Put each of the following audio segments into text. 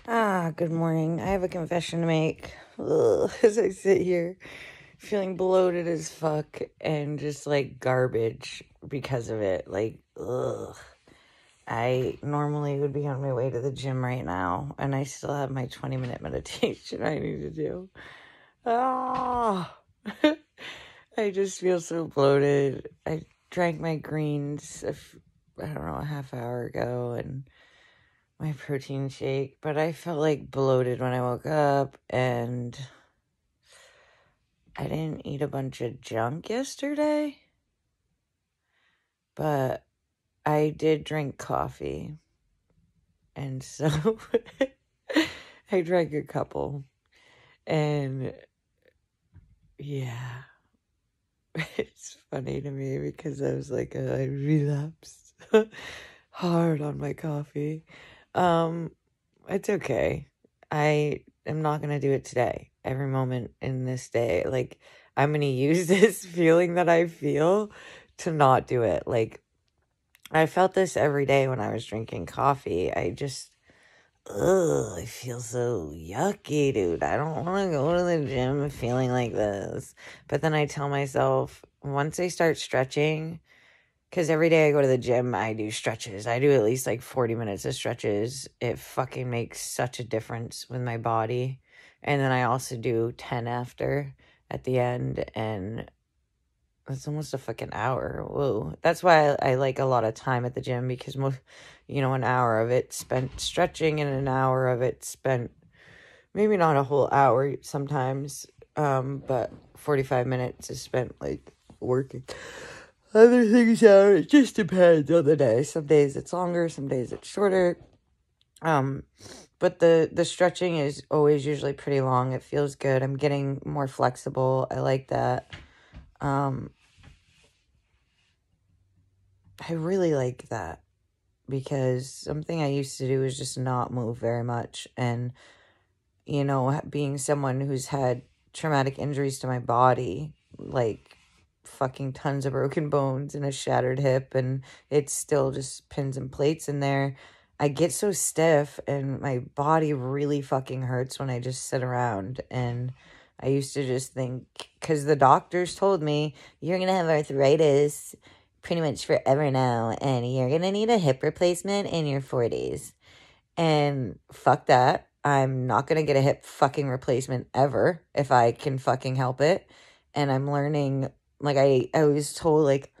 Good morning. I have a confession to make. As I sit here feeling bloated as fuck and just like garbage because of it. I normally would be on my way to the gym right now and I still have my 20-minute meditation I need to do. Ah, I just feel so bloated. I drank my greens, I don't know, a half hour ago and my protein shake, but I felt like bloated when I woke up, and I didn't eat a bunch of junk yesterday, but I did drink coffee, and so I drank a couple, and yeah, it's funny to me because I was like, I relapsed hard on my coffee. It's okay. I am not gonna do it today. Every moment in this day, like, I'm gonna use this feeling that I feel to not do it. Like, I felt this every day when I was drinking coffee. I feel so yucky, dude. I don't want to go to the gym feeling like this. But then I tell myself, once I start stretching, because every day I go to the gym, I do stretches. I do at least like 40 minutes of stretches. It fucking makes such a difference with my body. And then I also do 10 after at the end. And it's almost a fucking hour. Whoa. That's why I like a lot of time at the gym because an hour of it spent stretching and an hour of it spent, maybe not a whole hour sometimes, but 45 minutes is spent like working other things out. It just depends on the day. Some days it's longer, some days it's shorter. But the stretching is always usually pretty long. It feels good. I'm getting more flexible. I like that. I really like that because something I used to do was just not move very much. And, being someone who's had traumatic injuries to my body, like fucking tons of broken bones and a shattered hip, and it's still just pins and plates in there. I get so stiff and my body really fucking hurts when I just sit around. And I used to just think, because the doctors told me, you're going to have arthritis pretty much forever now, and you're going to need a hip replacement in your 40s. And fuck that. I'm not going to get a hip fucking replacement ever if I can fucking help it. And I'm learning, like, I was told, like,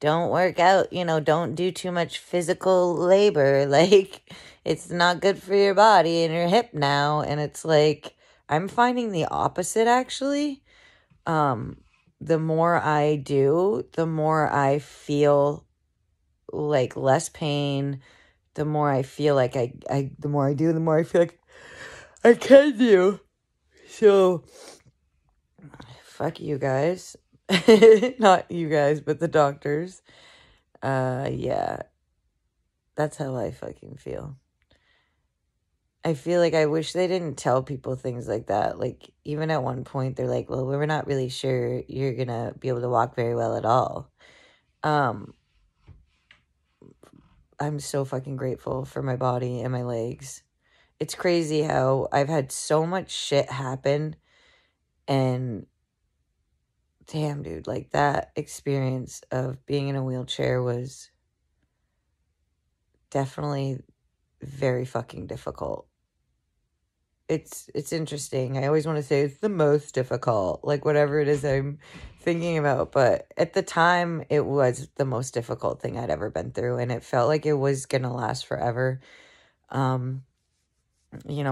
don't work out, don't do too much physical labor. Like, it's not good for your body and your hip now. And it's like, I'm finding the opposite, actually. The more I do, the more I feel like less pain. The more I feel like the more I do, the more I feel like I can do. So, fuck you guys. Not you guys, but the doctors. Yeah. That's how I fucking feel. I feel like I wish they didn't tell people things like that. Like, even at one point, they're like, well, we're not really sure you're gonna be able to walk very well at all. I'm so fucking grateful for my body and my legs. It's crazy how I've had so much shit happen, and damn, dude, like, that experience of being in a wheelchair was definitely very fucking difficult. It's interesting. I always want to say it's the most difficult, like whatever it is I'm thinking about, but at the time it was the most difficult thing I'd ever been through, and it felt like it was gonna last forever.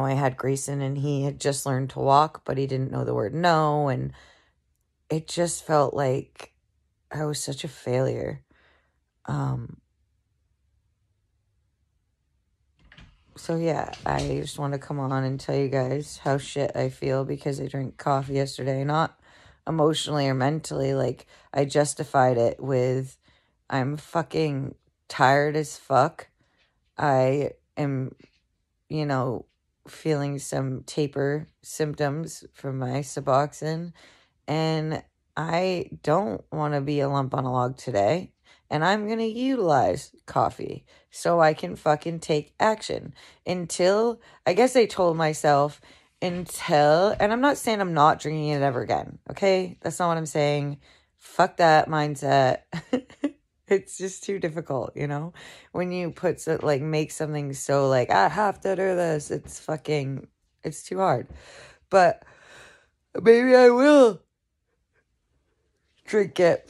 I had Grayson and he had just learned to walk, but he didn't know the word no, and it just felt like I was such a failure. So yeah, I just want to come on and tell you guys how shit I feel because I drank coffee yesterday. Not emotionally or mentally. Like, I justified it with, I'm fucking tired as fuck. I am, feeling some taper symptoms from my Suboxone. And I don't want to be a lump on a log today. and I'm going to utilize coffee so I can fucking take action until, I guess I told myself until, and I'm not saying I'm not drinking it ever again. Okay. That's not what I'm saying. Fuck that mindset. It's just too difficult, you know, when you make something so like, I have to do this. It's too hard, but maybe I will drink it,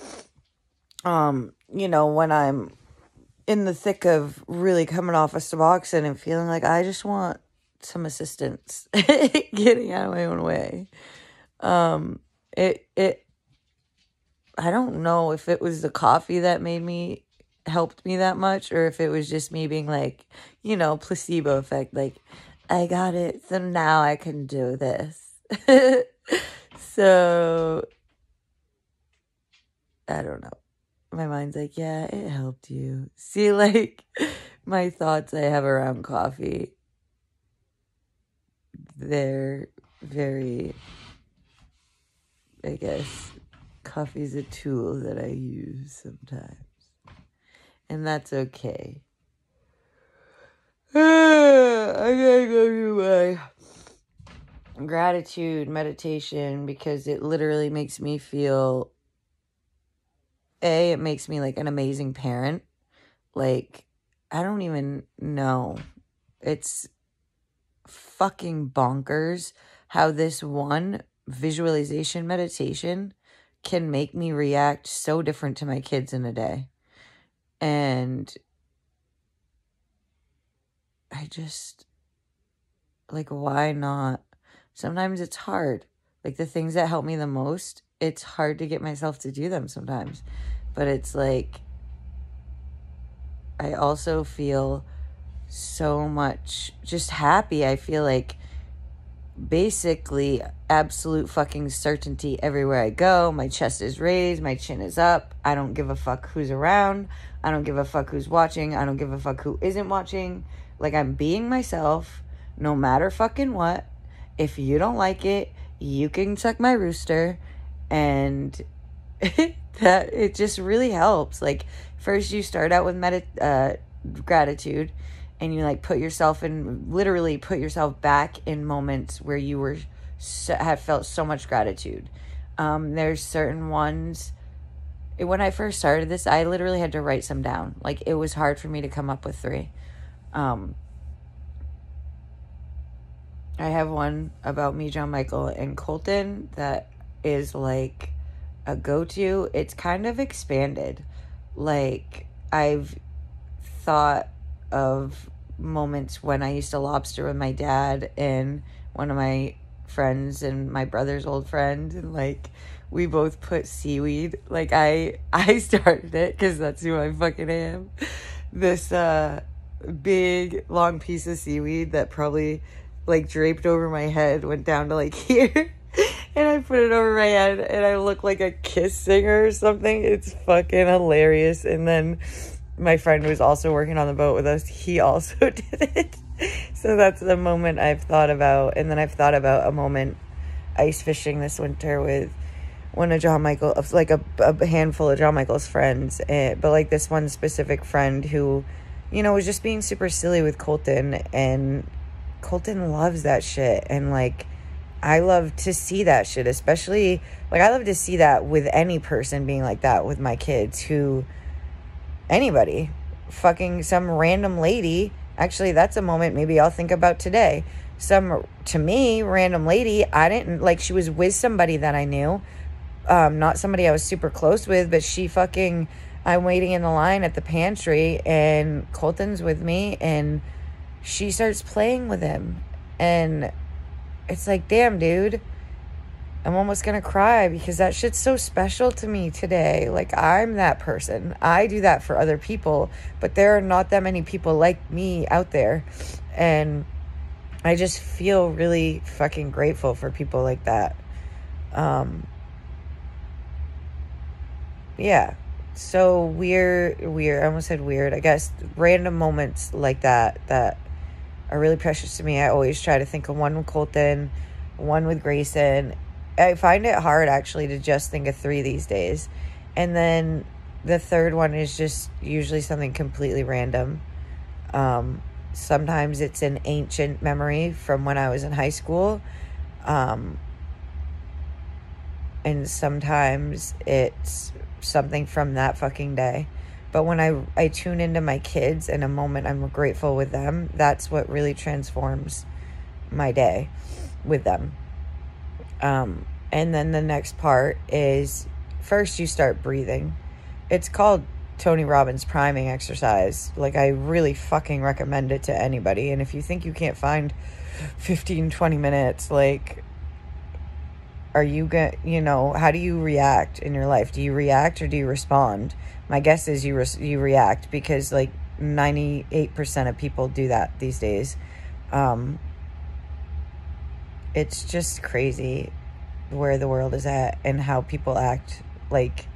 when I'm in the thick of really coming off of Suboxone and feeling like I just want some assistance getting out of my own way. I don't know if it was the coffee that helped me that much, or if it was just me being like, placebo effect. Like, I got it, so now I can do this. So, I don't know. My mind's like, yeah, it helped you. See, like, my thoughts I have around coffee, they're very, I guess, coffee's a tool that I use sometimes. And that's okay. I gotta go do my gratitude meditation because it literally makes me feel, it makes me like an amazing parent. Like, I don't even know. It's fucking bonkers how this one visualization meditation can make me react so different to my kids in a day. And I just, like, why not? Sometimes it's hard. Like, the things that help me the most, it's hard to get myself to do them sometimes. But it's like, I also feel so much just happy. I feel like basically absolute fucking certainty everywhere I go. My chest is raised, my chin is up. I don't give a fuck who's around. I don't give a fuck who's watching. I don't give a fuck who isn't watching. Like, I'm being myself no matter fucking what. If you don't like it, you can suck my rooster. And that it just really helps. Like, first you start out with gratitude, and you like literally put yourself back in moments where you have felt so much gratitude. There's certain ones. When I first started this, I literally had to write some down. Like, it was hard for me to come up with 3. I have one about me, John Michael, and Colton that is like a go-to. It's kind of expanded. Like, I've thought of moments when I used to lobster with my dad and one of my friends and my brother's old friend, and like we both put seaweed. Like, I started it because that's who I fucking am. This big long piece of seaweed that probably like draped over my head went down to like here. And I put it over my head and I look like a Kiss singer or something. It's fucking hilarious. And then my friend who was also working on the boat with us, he also did it. So that's the moment I've thought about. And then I've thought about a moment ice fishing this winter with one of John Michael, like a handful of John Michael's friends. But like this one specific friend who, was just being super silly with Colton. And Colton loves that shit. And like, I love to see that shit, especially, like, I love to see that with any person being like that with my kids anybody, fucking some random lady. Actually, that's a moment maybe I'll think about today. To me, random lady, I didn't, like, she was with somebody that I knew, not somebody I was super close with, but I'm waiting in the line at the pantry, and Colton's with me, and she starts playing with him, and it's like, damn, dude, I'm almost gonna cry because that shit's so special to me today. Like, I'm that person. I do that for other people, but there are not that many people like me out there. And I just feel really fucking grateful for people like that. Yeah. So weird. I almost said weird. I guess random moments like that are really precious to me. I always try to think of one with Colton, one with Grayson. I find it hard actually to just think of 3 these days. And then the third one is just usually something completely random. Sometimes it's an ancient memory from when I was in high school. And sometimes it's something from that fucking day. But when I tune into my kids in a moment I'm grateful with them, that's what really transforms my day with them. And then the next part is, first you start breathing. It's called Tony Robbins priming exercise. Like, I really fucking recommend it to anybody. And if you think you can't find 15, 20 minutes, like, are you going to, how do you react in your life? Do you react or do you respond? My guess is you react, because like 98% of people do that these days. It's just crazy where the world is at and how people act. Like,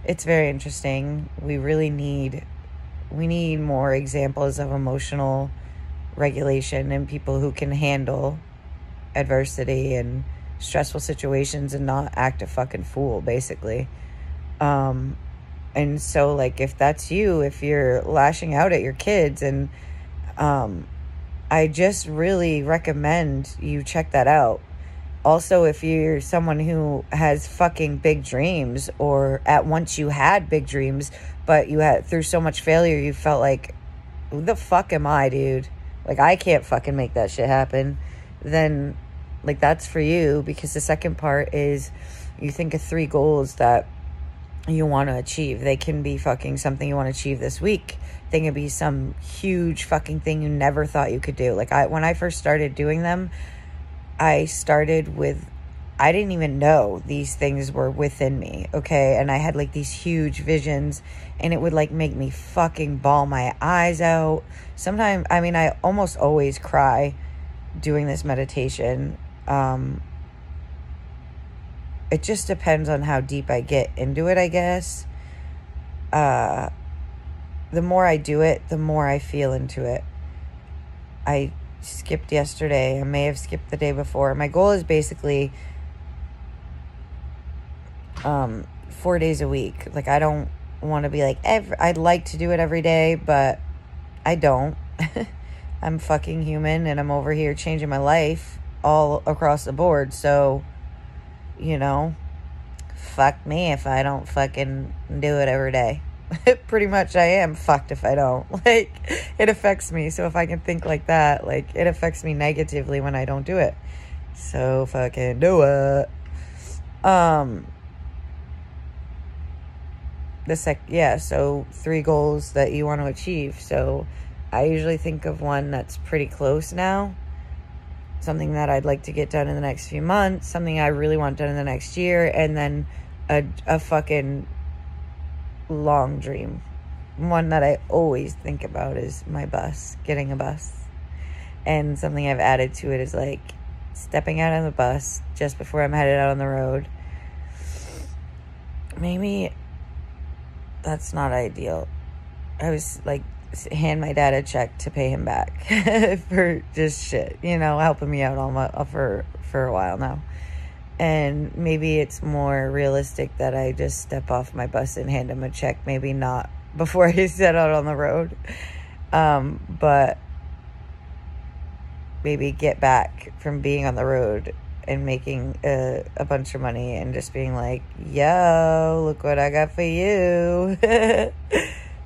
it's very interesting. We need more examples of emotional regulation and people who can handle adversity and stressful situations and not act a fucking fool, basically. And so, like, if that's you, if you're lashing out at your kids, and I just really recommend you check that out. Also, if you're someone who has fucking big dreams, or at once you had big dreams, but you had, through so much failure, you felt like, who the fuck am I, dude? Like, I can't fucking make that shit happen. Then, like, that's for you, because the second part is you think of 3 goals that you want to achieve. They can be fucking something you want to achieve this week. They can be some huge fucking thing you never thought you could do. Like, when I first started doing them, I started with, I didn't even know these things were within me, okay? And I had like these huge visions, and it would like make me fucking bawl my eyes out. Sometimes, I mean, I almost always cry doing this meditation. It just depends on how deep I get into it, I guess. The more I do it, the more I feel into it. I skipped yesterday. I may have skipped the day before. My goal is basically 4 days a week. Like, I don't want to be like, I'd like to do it every day, but I don't. I'm fucking human, and I'm over here changing my life all across the board. So, you know, fuck me if I don't fucking do it every day. Pretty much I am fucked if I don't. Like, it affects me. So if I can think like that, like, it affects me negatively when I don't do it. So fucking do it. So 3 goals that you want to achieve. So I usually think of one that's pretty close now. Something that I'd like to get done in the next few months. Something I really want done in the next year. And then a fucking long dream. One that I always think about is my bus. Getting a bus. And something I've added to it is like stepping out on the bus just before I'm headed out on the road. Maybe that's not ideal. I was like, hand my dad a check to pay him back for just shit, you know, helping me out for a while now. And maybe it's more realistic that I just step off my bus and hand him a check. Maybe not before I set out on the road. But maybe get back from being on the road and making a bunch of money and just being like, yo, look what I got for you.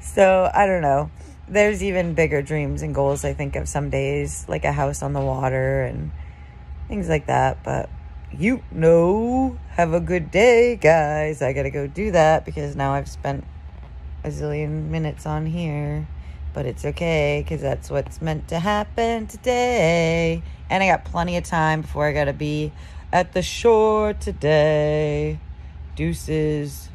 So, I don't know. There's even bigger dreams and goals I think of some days, like a house on the water and things like that. But you know, have a good day, guys. I gotta go do that because now I've spent a zillion minutes on here. But it's okay, because that's what's meant to happen today. And I got plenty of time before I gotta be at the shore today. Deuces.